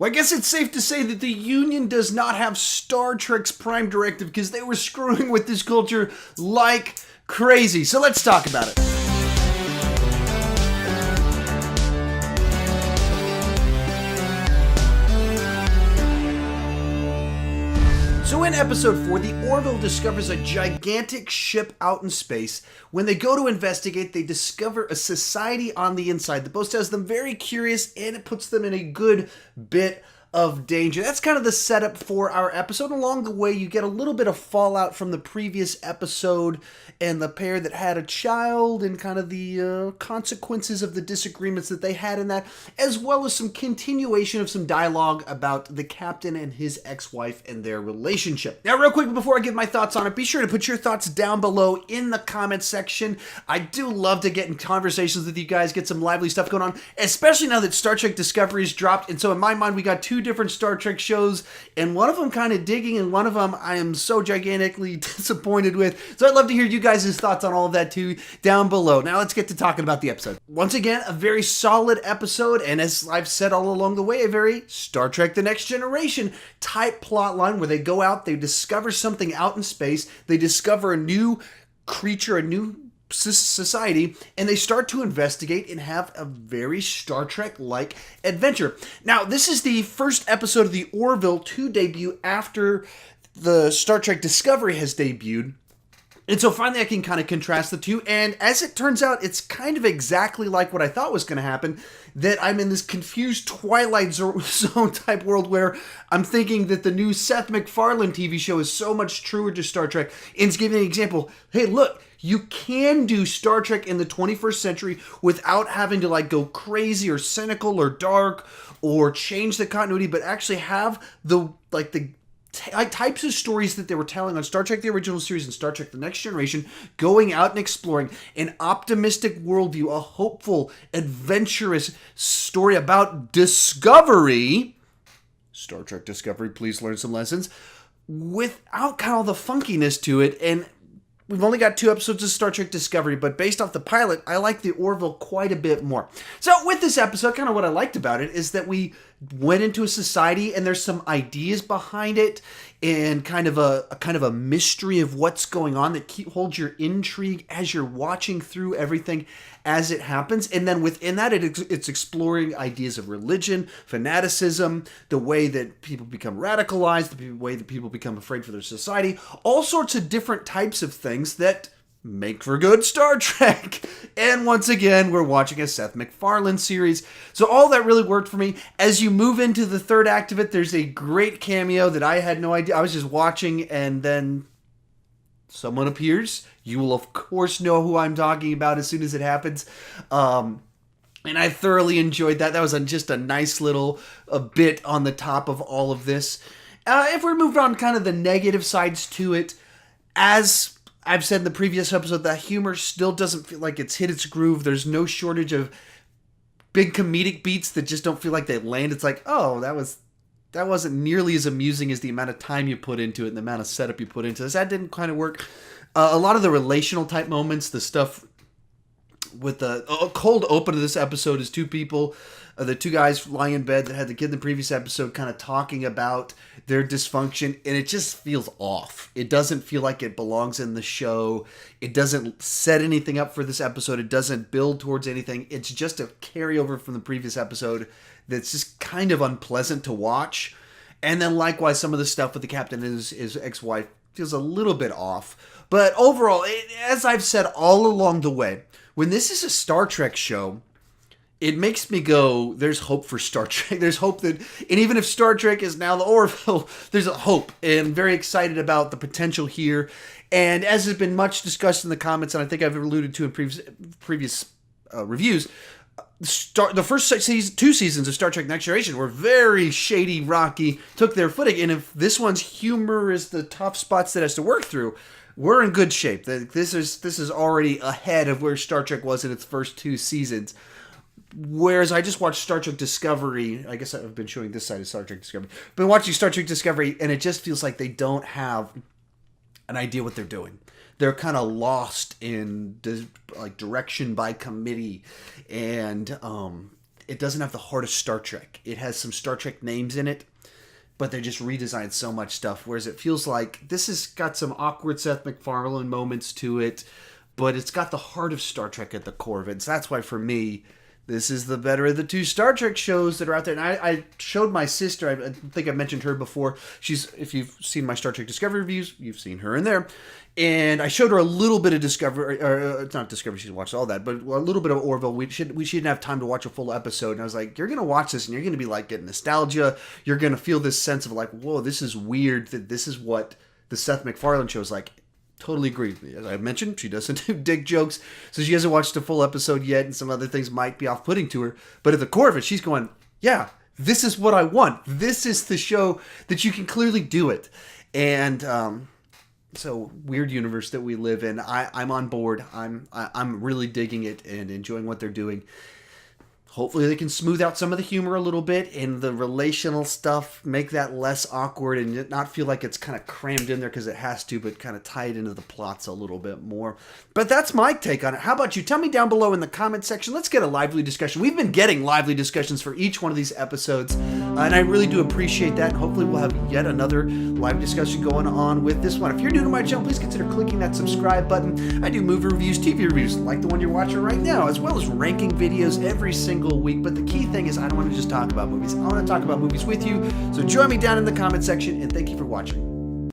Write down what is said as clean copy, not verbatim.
Well, I guess it's safe to say that the Union does not have Star Trek's Prime Directive because they were screwing with this culture like crazy. So let's talk about it. So in episode 4, the Orville discovers a gigantic ship out in space. When they go to investigate, they discover a society on the inside. The boast has them very curious, and it puts them in a good bit of danger. That's kind of the setup for our episode. Along the way, you get a little bit of fallout from the previous episode and the pair that had a child and kind of the consequences of the disagreements that they had in that, as well as some continuation of some dialogue about the captain and his ex-wife and their relationship. Now, real quick, before I give my thoughts on it, be sure to put your thoughts down below in the comments section. I do love to get in conversations with you guys, get some lively stuff going on, especially now that Star Trek Discovery's dropped. And so in my mind, we got two different Star Trek shows, and one of them kind of digging, and one of them I am so gigantically disappointed with. So I'd love to hear you guys' thoughts on all of that too down below. Now let's get to talking about the episode. Once again, a very solid episode, and as I've said all along the way, a very Star Trek The Next Generation type plot line where they go out, they discover something out in space, they discover a new creature, a new society, and they start to investigate and have a very Star Trek-like adventure. Now, this is the first episode of the Orville to debut after the Star Trek Discovery has debuted. And so finally I can kind of contrast the two, and as it turns out, it's kind of exactly like what I thought was going to happen, that I'm in this confused Twilight Zone type world where I'm thinking that the new Seth MacFarlane TV show is so much truer to Star Trek, and it's giving an example. Hey, look, you can do Star Trek in the 21st century without having to like go crazy or cynical or dark or change the continuity, but actually have the types of stories that they were telling on Star Trek the Original Series and Star Trek The Next Generation, going out and exploring an optimistic worldview, a hopeful, adventurous story about discovery. Star Trek Discovery, please learn some lessons, without kind of the funkiness to it. And we've only got 2 episodes of Star Trek Discovery, but based off the pilot, I like the Orville quite a bit more. So with this episode, kind of what I liked about it is that we went into a society and there's some ideas behind it and kind of a mystery of what's going on that holds your intrigue as you're watching through everything as it happens. And then within that, it's exploring ideas of religion, fanaticism, the way that people become radicalized, the way that people become afraid for their society, all sorts of different types of things that make for good Star Trek. And once again, we're watching a Seth MacFarlane series. So all that really worked for me. As you move into the third act of it, there's a great cameo that I had no idea. I was just watching and then someone appears. You will of course know who I'm talking about as soon as it happens. And I thoroughly enjoyed that. That was just a nice little bit on the top of all of this. If we moved on kind of the negative sides to it, as I've said in the previous episode, that humor still doesn't feel like it's hit its groove. There's no shortage of big comedic beats that just don't feel like they land. It's like, oh, that wasn't nearly as amusing as the amount of time you put into it and the amount of setup you put into this. That didn't kind of work. A lot of the relational type moments, the stuff with the cold open of this episode is 2 people, the 2 guys lying in bed that had the kid in the previous episode kind of talking about their dysfunction, and it just feels off. It doesn't feel like it belongs in the show. It doesn't set anything up for this episode. It doesn't build towards anything. It's just a carryover from the previous episode that's just kind of unpleasant to watch. And then likewise, some of the stuff with the captain and his ex-wife feels a little bit off. But overall, as I've said all along the way, when this is a Star Trek show, it makes me go, there's hope for Star Trek. There's hope that, and even if Star Trek is now the Orville, there's a hope. And I'm very excited about the potential here. And as has been much discussed in the comments, and I think I've alluded to in previous reviews, the first 2 seasons of Star Trek Next Generation were very shady, rocky, took their footing. And if this one's humor is the tough spots that it has to work through, we're in good shape. This is already ahead of where Star Trek was in its first 2 seasons. Whereas I just watched Star Trek Discovery, I guess I've been showing this side of Star Trek Discovery, been watching Star Trek Discovery, and it just feels like they don't have an idea what they're doing. They're kind of lost in direction by committee, and it doesn't have the heart of Star Trek. It has some Star Trek names in it, but they just redesigned so much stuff. Whereas it feels like this has got some awkward Seth MacFarlane moments to it, but it's got the heart of Star Trek at the core of it. So that's why for me, this is the better of the two Star Trek shows that are out there. And I showed my sister, I think I mentioned her before. If you've seen my Star Trek Discovery reviews, you've seen her in there. And I showed her a little bit of Discovery, or it's not Discovery, she's watched all that, but a little bit of Orville. She didn't have time to watch a full episode. And I was like, you're going to watch this and you're going to be like getting nostalgia. You're going to feel this sense of like, whoa, this is weird that this is what the Seth MacFarlane show is like. Totally agree. As I mentioned, she doesn't do dick jokes, so she hasn't watched a full episode yet, and some other things might be off-putting to her. But at the core of it, she's going, yeah, this is what I want. This is the show that you can clearly do it. And so, weird universe that we live in. I'm on board. I'm really digging it and enjoying what they're doing. Hopefully they can smooth out some of the humor a little bit and the relational stuff, make that less awkward and not feel like it's kind of crammed in there because it has to, but kind of tie it into the plots a little bit more. But that's my take on it. How about you? Tell me down below in the comment section. Let's get a lively discussion. We've been getting lively discussions for each one of these episodes, and I really do appreciate that. Hopefully we'll have yet another live discussion going on with this one. If you're new to my channel, please consider clicking that subscribe button. I do movie reviews, TV reviews, like the one you're watching right now, as well as ranking videos every single week. But the key thing is I don't want to just talk about movies. I want to talk about movies with you. So join me down in the comment section, and thank you for watching.